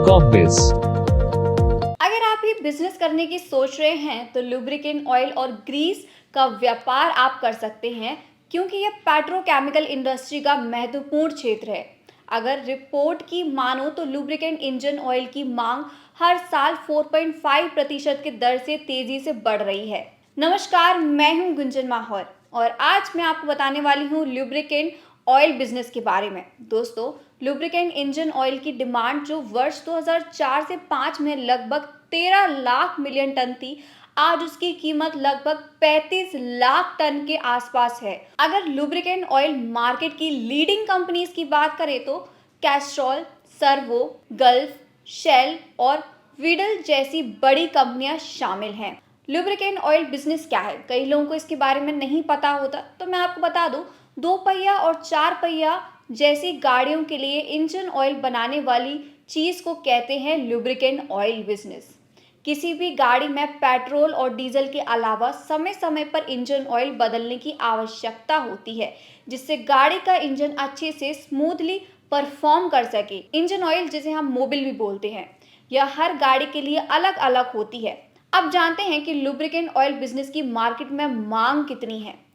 TalkOfBiz। अगर आप भी बिजनेस करने की सोच रहे हैं तो लुब्रिकेंट ऑयल और ग्रीस का व्यापार आप कर सकते हैं, क्योंकि यह पेट्रोकेमिकल इंडस्ट्री का महत्वपूर्ण क्षेत्र है। अगर रिपोर्ट की मानो तो लुब्रिकेंट इंजन ऑयल की मांग हर साल 4.5% की दर से तेजी से बढ़ रही है। नमस्कार, मैं हूं गुंजन माहौर और आज मैं आपको बताने वाली हूं लुब्रिकेंट ऑयल बिजनेस के बारे में। दोस्तों, लुब्रिकेंट इंजन ऑयल की डिमांड जो वर्ष 2004 से 5 में लगभग 13 लाख मिलियन टन थी, आज उसकी कीमत लगभग 35 लाख टन के आसपास है। अगर लुब्रिकेंट ऑयल मार्केट की लीडिंग कंपनीज की बात करें तो कैस्ट्रॉल, सर्वो, गल्फ, शेल और विडल जैसी बड़ी कंपनियां शामिल हैं। लुब्रिकेंट ऑयल बिजनेस क्या है, कई लोगों को इसके बारे में नहीं पता होता, तो मैं आपको बता दूं। 2 पहिया और 4 पहिया जैसी गाड़ियों के लिए इंजन ऑयल बनाने वाली चीज को कहते हैं लुब्रिकेंट ऑयल बिजनेस। किसी भी गाड़ी में पेट्रोल और डीजल के अलावा समय समय पर इंजन ऑयल बदलने की आवश्यकता होती है, जिससे गाड़ी का इंजन अच्छे से स्मूथली परफॉर्म कर सके। इंजन ऑयल, जिसे हम मोबिल भी बोलते हैं, यह हर गाड़ी के लिए अलग अलग होती है। अब जानते हैं कि लुब्रिकेंट ऑयल बिजनेस की मार्केट में मांग कितनी है।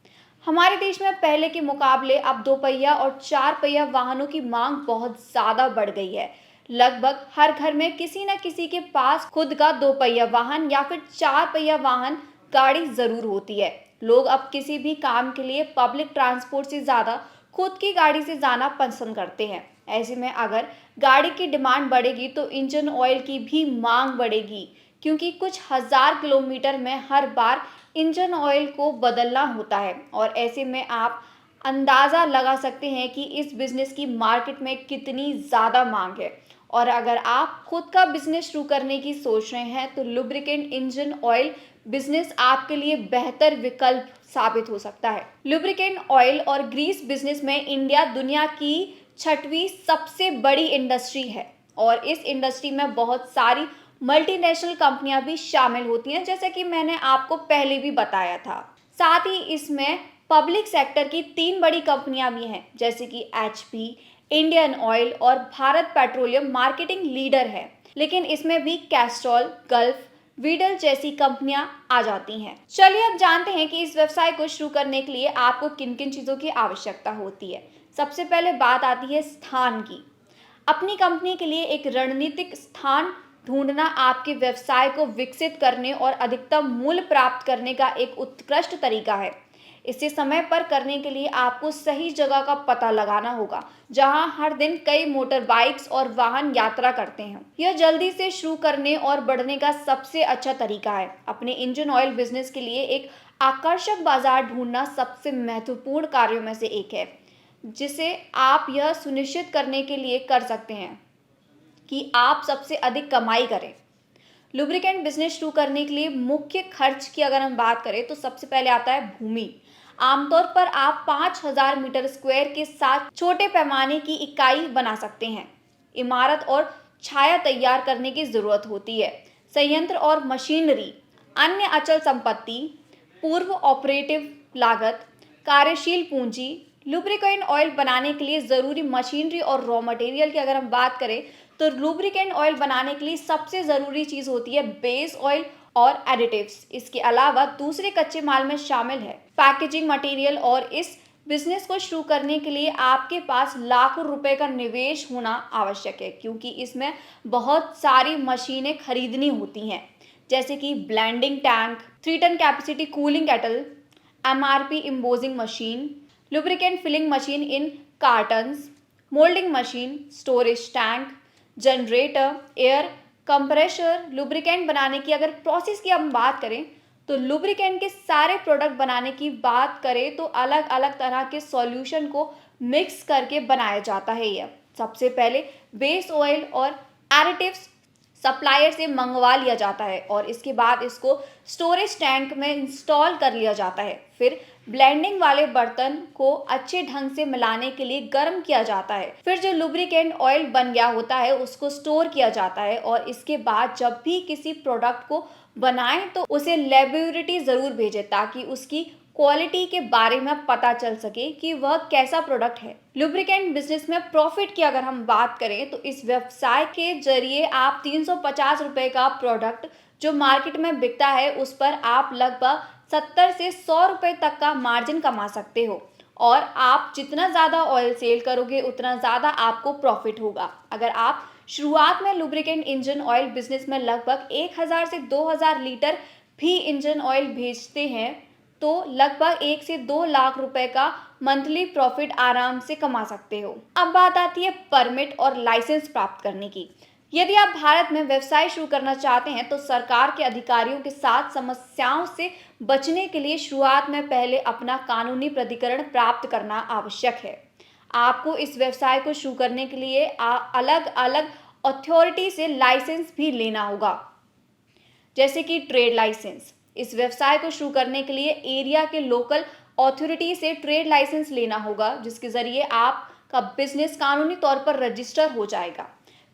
हमारे देश में पहले के मुकाबले अब 2 पहिया और 4 पहिया वाहनों की मांग बहुत ज्यादा बढ़ गई है। लगभग हर घर में किसी न किसी के पास खुद का 2 पहिया वाहन या फिर 4 पहिया वाहन गाड़ी जरूर होती है। लोग अब किसी भी काम के लिए पब्लिक ट्रांसपोर्ट से ज्यादा खुद की गाड़ी से जाना पसंद करते हैं। ऐसे में अगर गाड़ी की डिमांड बढ़ेगी तो इंजन ऑयल की भी मांग बढ़ेगी, क्योंकि कुछ हजार किलोमीटर में हर बार इंजन ऑयल को बदलना होता है। और ऐसे में आप अंदाज़ा लगा सकते हैं कि इस बिज़नेस की मार्केट में कितनी ज़्यादा मांग है। और अगर आप खुद का बिजनेस शुरू करने की सोच रहे हैं तो लुब्रिकेंट इंजन ऑयल बिजनेस आपके लिए बेहतर विकल्प साबित हो सकता है। लुब्रिकेंट ऑयल और ग्रीस बिजनेस में इंडिया दुनिया की 6वीं सबसे बड़ी इंडस्ट्री है और इस इंडस्ट्री में बहुत सारी मल्टीनेशनल कंपनियां भी शामिल होती हैं, जैसे कि मैंने आपको पहले भी बताया था। साथ ही इसमें पब्लिक सेक्टर की 3 बड़ी कंपनियां भी हैं, जैसे कि एचपी, इंडियन ऑयल और भारत पेट्रोलियम मार्केटिंग लीडर है। लेकिन इसमें भी कैस्ट्रॉल, गल्फ, वीडल जैसी कंपनियां आ जाती हैं। चलिए अब जानते हैं कि इस व्यवसाय को शुरू करने के लिए आपको किन किन चीज़ों की आवश्यकता होती है। सबसे पहले बात आती है स्थान की। अपनी कंपनी के लिए एक रणनीतिक स्थान ढूंढना आपके व्यवसाय को विकसित करने और अधिकतम मूल्य प्राप्त करने का एक उत्कृष्ट तरीका है। इसे समय पर करने के लिए आपको सही जगह का पता लगाना होगा, जहां हर दिन कई मोटर बाइक्स और वाहन यात्रा करते हैं। यह जल्दी से शुरू करने और बढ़ने का सबसे अच्छा तरीका है। अपने इंजन ऑयल बिजनेस के लिए एक आकर्षक बाजार ढूंढना सबसे महत्वपूर्ण कार्यों में से एक है, जिसे आप यह सुनिश्चित करने के लिए कर सकते हैं कि आप सबसे अधिक कमाई करें। लुब्रिकेंट बिजनेस शुरू करने के लिए मुख्य खर्च की अगर हम बात करें तो सबसे पहले आता है भूमि। आमतौर पर आप 5000 मीटर स्क्वायर के साथ छोटे पैमाने की इकाई बना सकते हैं। इमारत और छाया तैयार करने की जरूरत होती है। संयंत्र और मशीनरी, अन्य अचल संपत्ति, पूर्व ऑपरेटिव लागत, कार्यशील पूंजी। लुब्रिकेंट ऑयल बनाने के लिए ज़रूरी मशीनरी और रॉ मटेरियल की अगर हम बात करें तो लुब्रिकेंट ऑयल बनाने के लिए सबसे ज़रूरी चीज़ होती है बेस ऑयल और एडिटिव्स। इसके अलावा दूसरे कच्चे माल में शामिल है पैकेजिंग मटेरियल। और इस बिजनेस को शुरू करने के लिए आपके पास लाखों रुपए का निवेश होना आवश्यक है, क्योंकि इसमें बहुत सारी मशीनें खरीदनी होती हैं, जैसे कि blending tank, 3 ton capacity cooling kettle, MRP embossing machine, lubricant filling machine in cartons, molding machine, storage tank, generator, air compressor. Lubricant बनाने की अगर प्रोसेस की हम बात करें तो लुब्रिकेंट के सारे प्रोडक्ट बनाने की बात करें तो अलग अलग तरह के सॉल्यूशन को मिक्स करके बनाया जाता है। यह सबसे पहले बेस ऑयल और एडिटिव्स सप्लायर से मंगवा लिया जाता है और इसके बाद इसको स्टोरेज टैंक में इंस्टॉल कर लिया जाता है। फिर ब्लेंडिंग वाले बर्तन को अच्छे ढंग से मिलाने के लिए गर्म किया जाता है। फिर जो लुब्रिकेंट ऑयल बन गया होता है उसको स्टोर किया जाता है और इसके बाद जब भी किसी प्रोडक्ट को बनाएं तो उसे लेबोरेटरी जरूर भेजें, ताकि उसकी क्वालिटी के बारे में पता चल सके कि वह कैसा प्रोडक्ट है। लुब्रिकेंट बिजनेस में प्रॉफिट की अगर हम बात करें तो इस व्यवसाय के जरिए आप 350 रुपए का प्रोडक्ट जो मार्केट में बिकता है उस पर आप लगभग 70 से 100 रुपए तक का मार्जिन कमा सकते हो और आप जितना ज़्यादा ऑयल सेल करोगे उतना ज़्यादा आपको प्रॉफिट होगा। अगर आप शुरुआत में लुब्रिकेंट इंजन ऑयल बिजनेस में लगभग 1000 से 2000 लीटर भी इंजन ऑयल भेजते हैं तो लगभग 1 से 2 लाख रुपए का मंथली प्रॉफिट आराम से कमा सकते हो। अब बात आती है परमिट और लाइसेंस प्राप्त करने की। यदि आप भारत में व्यवसाय शुरू करना चाहते हैं तो सरकार के अधिकारियों के साथ समस्याओं से बचने के लिए शुरुआत में पहले अपना कानूनी प्राधिकरण प्राप्त करना आवश्यक है। आपको इस व्यवसाय को शुरू करने के लिए अलग अलग अथॉरिटी से लाइसेंस भी लेना होगा, जैसे कि ट्रेड लाइसेंस। इस व्यवसाय को शुरू करने के लिए एरिया के लोकल अथॉरिटी से ट्रेड लाइसेंस लेना होगा, जिसके जरिए आपका बिजनेस कानूनी तौर पर रजिस्टर हो जाएगा।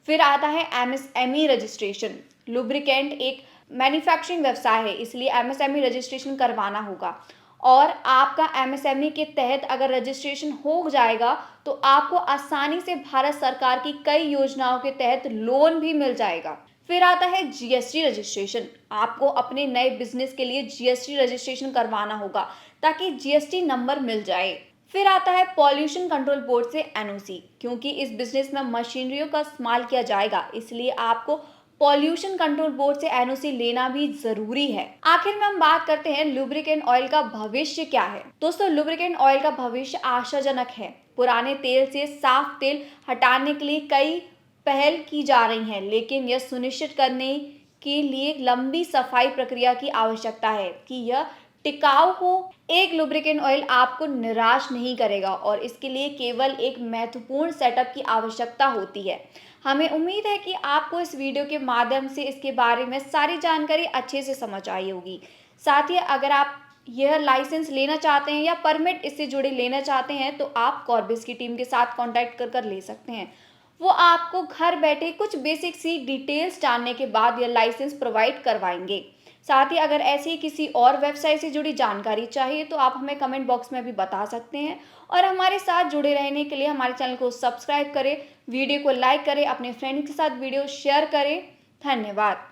फिर आता है एमएसएमई रजिस्ट्रेशन। लुब्रिकेंट एक मैन्युफैक्चरिंग व्यवसाय है, इसलिए एमएसएमई रजिस्ट्रेशन करवाना होगा और आपका एमएसएमई के तहत अगर रजिस्ट्रेशन हो जाएगा तो आपको आसानी से भारत सरकार की कई योजनाओं के तहत लोन भी मिल जाएगा। फिर आता है जीएसटी रजिस्ट्रेशन। आपको अपने नए बिजनेस के लिए जीएसटी रजिस्ट्रेशन करवाना होगा ताकि जीएसटी नंबर मिल जाए। फिर आता है पॉल्यूशन कंट्रोल बोर्ड से एनओसी। क्योंकि इस बिजनेस में मशीनरियों का इस्तेमाल किया जाएगा इसलिए आपको पॉल्यूशन कंट्रोल बोर्ड से एनओसी लेना भी जरूरी है। आखिर में हम बात करते हैं लुब्रिकेंट ऑयल का भविष्य क्या है। दोस्तों, लुब्रिकेंट ऑयल का भविष्य आशाजनक है। पुराने तेल से साफ तेल हटाने के लिए कई पहल की जा रही है, लेकिन यह सुनिश्चित करने के लिए लंबी सफाई प्रक्रिया की आवश्यकता है कि यह टिकाऊ हो। एक लुब्रिकेंट ऑयल आपको निराश नहीं करेगा और इसके लिए केवल एक महत्वपूर्ण सेटअप की आवश्यकता होती है। हमें उम्मीद है कि आपको इस वीडियो के माध्यम से इसके बारे में सारी जानकारी अच्छे से समझ आई होगी। साथ ही अगर आप यह लाइसेंस लेना चाहते हैं या परमिट इससे जुड़े लेना चाहते हैं तो आप कॉर्बिस की टीम के साथ कांटेक्ट कर ले सकते हैं। वो आपको घर बैठे कुछ बेसिक सी डिटेल्स जानने के बाद यह लाइसेंस प्रोवाइड करवाएंगे। साथ ही अगर ऐसी किसी और वेबसाइट से जुड़ी जानकारी चाहिए तो आप हमें कमेंट बॉक्स में भी बता सकते हैं और हमारे साथ जुड़े रहने के लिए हमारे चैनल को सब्सक्राइब करें, वीडियो को लाइक करें, अपने फ्रेंड के साथ वीडियो शेयर करें। धन्यवाद।